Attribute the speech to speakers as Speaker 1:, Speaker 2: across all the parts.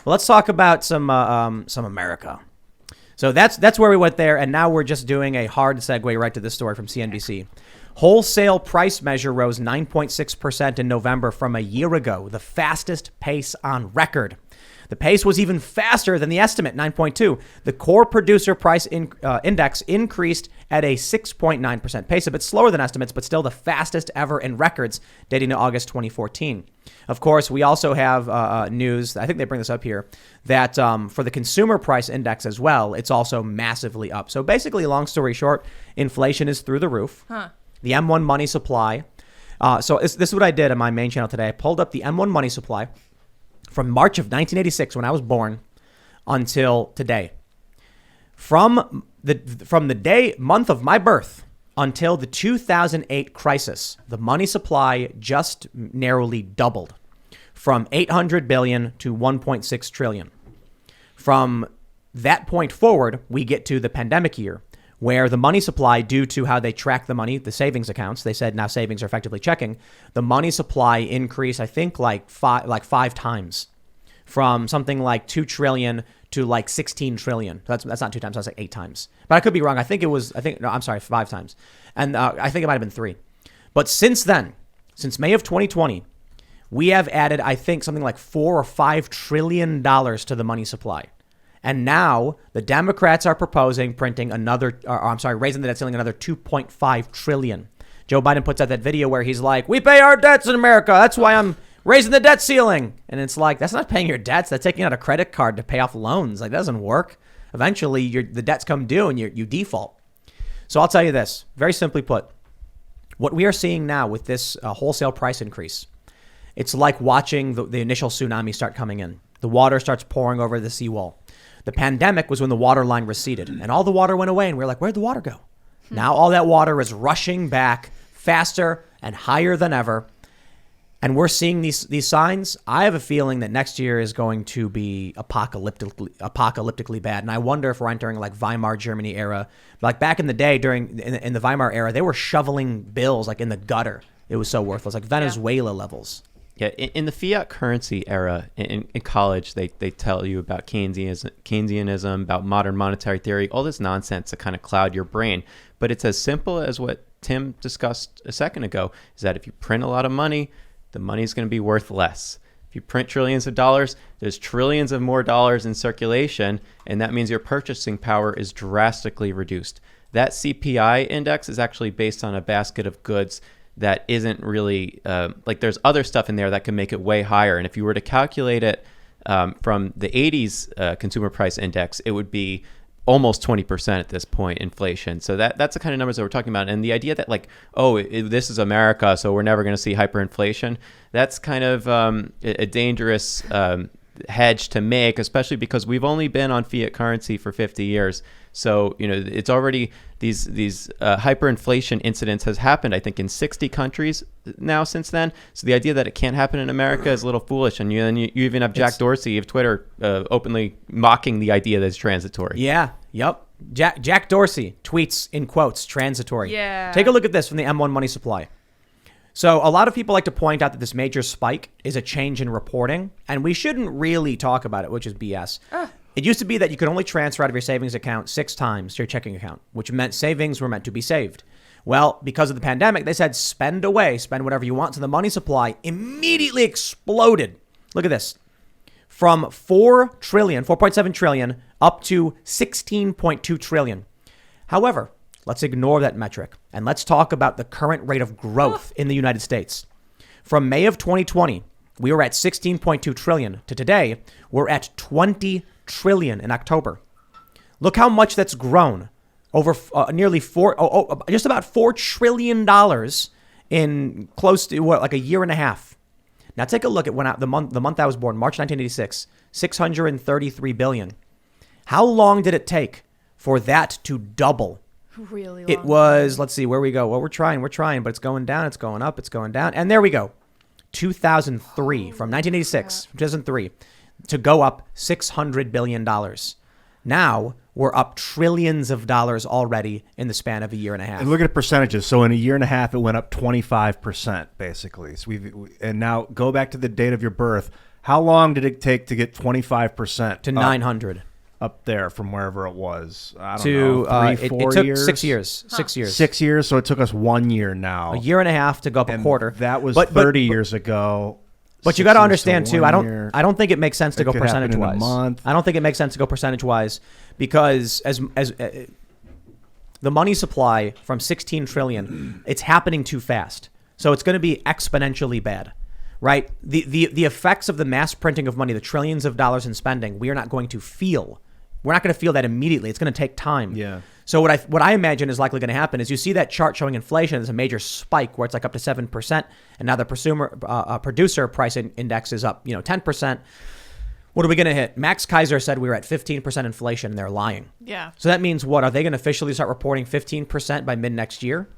Speaker 1: Well, let's talk about some America. So that's where we went there, and now we're just doing a hard segue right to this story from CNBC. Wholesale price measure rose 9.6% in November from a year ago, the fastest pace on record. The pace was even faster than the estimate, 9.2. The core producer price index increased at a 6.9% pace, a bit slower than estimates, but still the fastest ever in records dating to August 2014. Of course, we also have news, I think they bring this up here, that for the consumer price index as well, it's also massively up. So basically, long story short, inflation is through the roof. The M1 money supply. So this is what I did on my main channel today. I pulled up the M1 money supply from March of 1986, when I was born, until today. From the month of my birth until the 2008 crisis, the money supply just narrowly doubled from 800 billion to 1.6 trillion. From that point forward, we get to the pandemic year, where the money supply, due to how they track the money, the savings accounts, they said now savings are effectively checking, the money supply increased, I think, like five times, from something like 2 trillion to like 16 trillion. That's not 2 times, that's like 8 times. But I could be wrong. I'm sorry, 5 times. And I think it might have been 3. But since then, since May of 2020, we have added, I think, something like $4 or $5 trillion to the money supply. And now the Democrats are proposing raising the debt ceiling another 2.5 trillion. Joe Biden puts out that video where he's like, we pay our debts in America. That's why I'm raising the debt ceiling. And it's like, that's not paying your debts. That's taking out a credit card to pay off loans. Like, that doesn't work. Eventually, the debts come due and you default. So I'll tell you this, very simply put, what we are seeing now with this wholesale price increase, it's like watching the initial tsunami start coming in. The water starts pouring over the seawall. The pandemic was when the water line receded and all the water went away and we were like, where'd the water go? Now all that water is rushing back faster and higher than ever. And we're seeing these signs. I have a feeling that next year is going to be apocalyptically bad. And I wonder if we're entering like Weimar Germany era. Like back in the day in the Weimar era, they were shoveling bills like in the gutter. It was so worthless, like Venezuela levels.
Speaker 2: Yeah, in the fiat currency era, in college, they tell you about Keynesianism, about modern monetary theory, all this nonsense to kind of cloud your brain. But it's as simple as what Tim discussed a second ago, is that if you print a lot of money, the money is going to be worth less. If you print trillions of dollars, there's trillions of more dollars in circulation, and that means your purchasing power is drastically reduced. That CPI index is actually based on a basket of goods that isn't really there's other stuff in there that can make it way higher. And if you were to calculate it from the 80s consumer price index, it would be almost 20% at this point inflation. So that's the kind of numbers that we're talking about. And the idea that this is America, so we're never going to see hyperinflation, that's kind of a dangerous hedge to make, especially because we've only been on fiat currency for 50 years. So, it's already these hyperinflation incidents has happened, I think, in 60 countries now since then. So the idea that it can't happen in America is a little foolish. And you even have Jack Dorsey of Twitter openly mocking the idea that it's transitory.
Speaker 1: Yeah. Yep. Jack Dorsey tweets in quotes, transitory.
Speaker 3: Yeah.
Speaker 1: Take a look at this from the M1 money supply. So a lot of people like to point out that this major spike is a change in reporting, and we shouldn't really talk about it, which is BS. It used to be that you could only transfer out of your savings account 6 times to your checking account, which meant savings were meant to be saved. Well, because of the pandemic, they said spend whatever you want. So the money supply immediately exploded. Look at this. From 4.7 trillion up to 16.2 trillion. However, let's ignore that metric and let's talk about the current rate of growth in the United States. From May of 2020, we were at 16.2 trillion to today, we're at 20 trillion in October. Look how much that's grown. Over nearly just about $4 trillion in close to like a year and a half. Now take a look at the month I was born, March 1986, 633 billion. How long did it take for that to double?
Speaker 3: Really long.
Speaker 1: It was, let's see, where we go. Well, we're trying, but it's going down, it's going up, it's going down. And there we go. 2003, from 1986, 2003, to go up $600 billion. Now we're up trillions of dollars already in the span of a year and a half.
Speaker 4: And look at percentages. So in a year and a half, it went up 25%, basically. So and now go back to the date of your birth. How long did it take to get 25%
Speaker 1: to 900
Speaker 4: up there from wherever it was? I don't
Speaker 1: to
Speaker 4: know, 4
Speaker 1: it took
Speaker 4: years?
Speaker 1: 6 years. 6 years.
Speaker 4: 6 years, so it took us 1 year now.
Speaker 1: A year and a half to go up a quarter.
Speaker 4: That was 30 years ago.
Speaker 1: But you got to understand too. I don't think it makes sense to go percentage wise.
Speaker 4: Month.
Speaker 1: I don't think it makes sense to go percentage wise because as the money supply from 16 trillion, it's happening too fast. So it's going to be exponentially bad, right? The effects of the mass printing of money, the trillions of dollars in spending, we are not going to feel. We're not going to feel that immediately. It's going to take time.
Speaker 4: Yeah.
Speaker 1: So what I imagine is likely going to happen is you see that chart showing inflation. There's a major spike where it's like up to 7%, and now the producer price index is up 10%. What are we going to hit? Max Kaiser said we were at 15% inflation, and they're lying.
Speaker 3: Yeah.
Speaker 1: So that means what? Are they going to officially start reporting 15% by mid next year?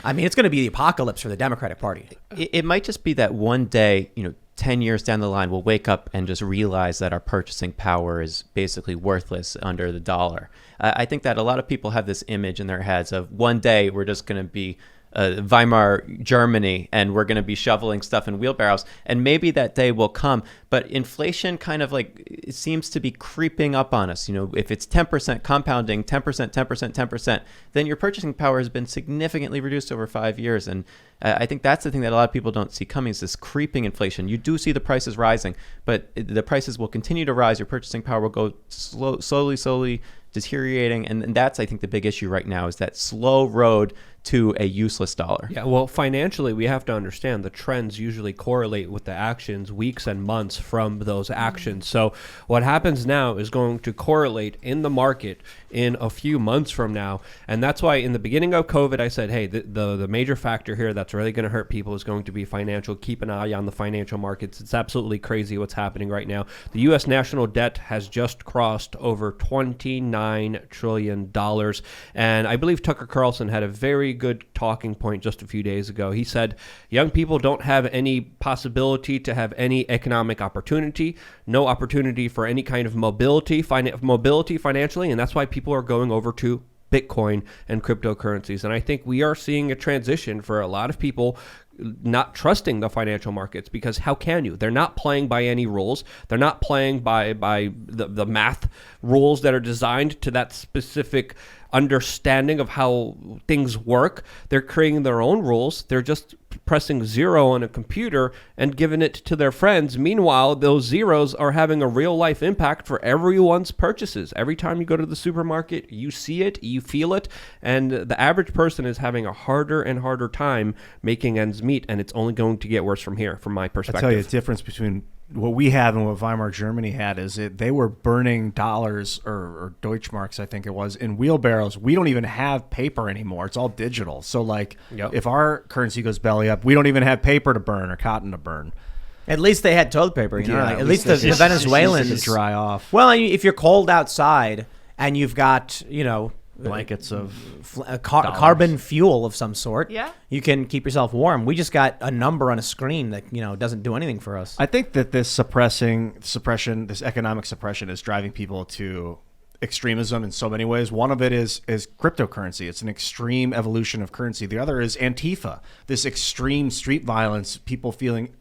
Speaker 1: I mean, it's going to be the apocalypse for the Democratic Party.
Speaker 2: It might just be that one day, 10 years down the line, we'll wake up and just realize that our purchasing power is basically worthless under the dollar. I think that a lot of people have this image in their heads of one day we're just going to be Weimar Germany and we're going to be shoveling stuff in wheelbarrows, and maybe that day will come. But inflation kind of it seems to be creeping up on us. If it's 10% compounding, 10%, 10%, 10%, then your purchasing power has been significantly reduced over 5 years. And I think that's the thing that a lot of people don't see coming is this creeping inflation. You do see the prices rising, but the prices will continue to rise. Your purchasing power will go slowly deteriorating. And that's, I think, the big issue right now is that slow road to a useless dollar.
Speaker 5: Yeah, well, financially, we have to understand the trends usually correlate with the actions weeks and months from those actions. So what happens now is going to correlate in the market in a few months from now. And that's why in the beginning of COVID, I said, hey, the major factor here that's really going to hurt people is going to be financial. Keep an eye on the financial markets. It's absolutely crazy what's happening right now. The U.S. national debt has just crossed over $29 trillion. And I believe Tucker Carlson had a very good talking point just a few days ago. He said, young people don't have any possibility to have any economic opportunity, no opportunity for any kind of mobility financially, and that's why people are going over to Bitcoin and cryptocurrencies. And I think we are seeing a transition for a lot of people not trusting the financial markets, because how can you? They're not playing by any rules. They're not playing by the math rules that are designed to that specific understanding of how things work. They're creating their own rules. They're just pressing zero on a computer and giving it to their friends. Meanwhile, those zeros are having a real life impact for everyone's purchases. Every time you go to the supermarket, you see it, you feel it, and the average person is having a harder and harder time making ends meet, and it's only going to get worse from here, from my perspective.
Speaker 4: I'll tell you the difference between what we have and what Weimar Germany had is they were burning dollars or Deutschmarks, I think it was, in wheelbarrows. We don't even have paper anymore. It's all digital. So if our currency goes belly up, we don't even have paper to burn or cotton to burn.
Speaker 1: At least they had toilet paper. At least the
Speaker 4: it's
Speaker 1: Venezuelans
Speaker 4: to dry off.
Speaker 1: Well, if you're cold outside and you've got
Speaker 4: blankets of
Speaker 1: carbon fuel of some sort,
Speaker 3: Yeah.
Speaker 1: you can keep yourself warm. We just got a number on a screen that doesn't do anything for us.
Speaker 4: I think that this economic suppression is driving people to extremism in so many ways. One of it is cryptocurrency. It's an extreme evolution of currency. The other is Antifa, this extreme street violence, people feeling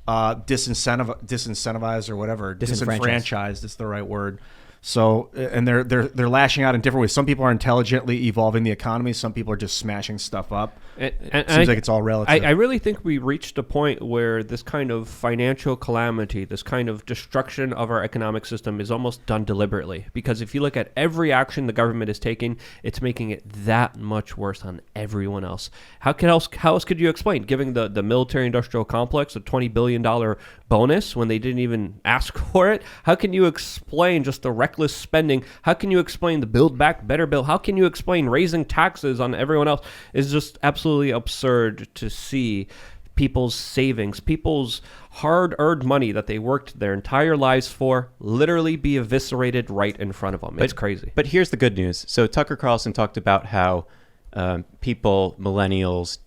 Speaker 4: disincentivized or whatever, disenfranchised is the right word. So, and they're lashing out in different ways. Some people are intelligently evolving the economy. Some people are just smashing stuff up. It seems like it's all relative.
Speaker 5: I really think we reached a point where this kind of financial calamity, this kind of destruction of our economic system is almost done deliberately. Because if you look at every action the government is taking, it's making it that much worse on everyone else. How else could you explain giving the military-industrial complex a $20 billion bonus when they didn't even ask for it? How can you explain just the reckless spending? How can you explain the Build Back Better bill? How can you explain raising taxes on everyone else? It's just absolutely absurd to see people's savings, people's hard-earned money that they worked their entire lives for, literally be eviscerated right in front of them. It's crazy.
Speaker 2: But here's the good news. So Tucker Carlson talked about how people, millennials,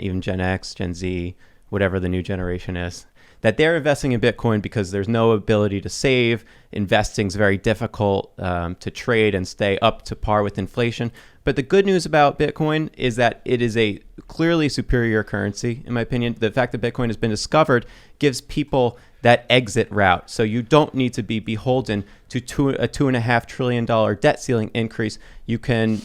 Speaker 2: even Gen X, Gen Z, whatever the new generation is, that they're investing in Bitcoin because there's no ability to save. Investing's very difficult to trade and stay up to par with inflation. But the good news about Bitcoin is that it is a clearly superior currency, in my opinion. The fact that Bitcoin has been discovered gives people that exit route. So you don't need to be beholden to a $2.5 trillion debt ceiling increase. You can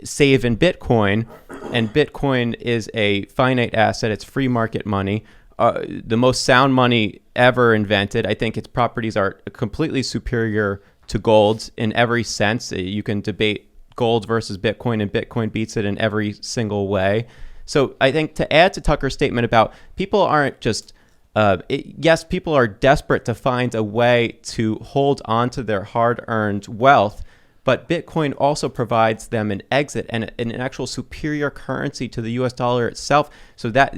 Speaker 2: save in Bitcoin, and Bitcoin is a finite asset. It's free market money. The most sound money ever invented. I think its properties are completely superior to gold in every sense. You can debate gold versus Bitcoin, and Bitcoin beats it in every single way. So I think to add to Tucker's statement about people aren't just, yes, people are desperate to find a way to hold on to their hard-earned wealth, but Bitcoin also provides them an exit and an actual superior currency to the US dollar itself. So that,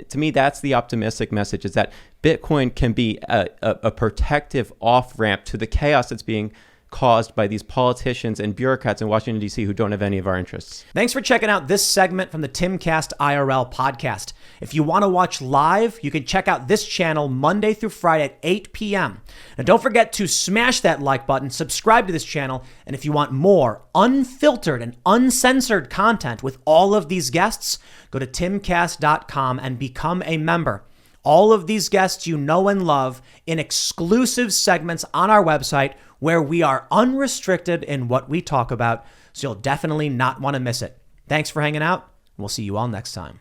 Speaker 2: to me, that's the optimistic message, is that Bitcoin can be a protective off-ramp to the chaos that's being caused by these politicians and bureaucrats in Washington, D.C. who don't have any of our interests.
Speaker 1: Thanks for checking out this segment from the Timcast IRL podcast. If you want to watch live, you can check out this channel Monday through Friday at 8 p.m. Now, don't forget to smash that like button, subscribe to this channel, and if you want more unfiltered and uncensored content with all of these guests, go to timcast.com and become a member. All of these guests you know and love in exclusive segments on our website where we are unrestricted in what we talk about, so you'll definitely not want to miss it. Thanks for hanging out. We'll see you all next time.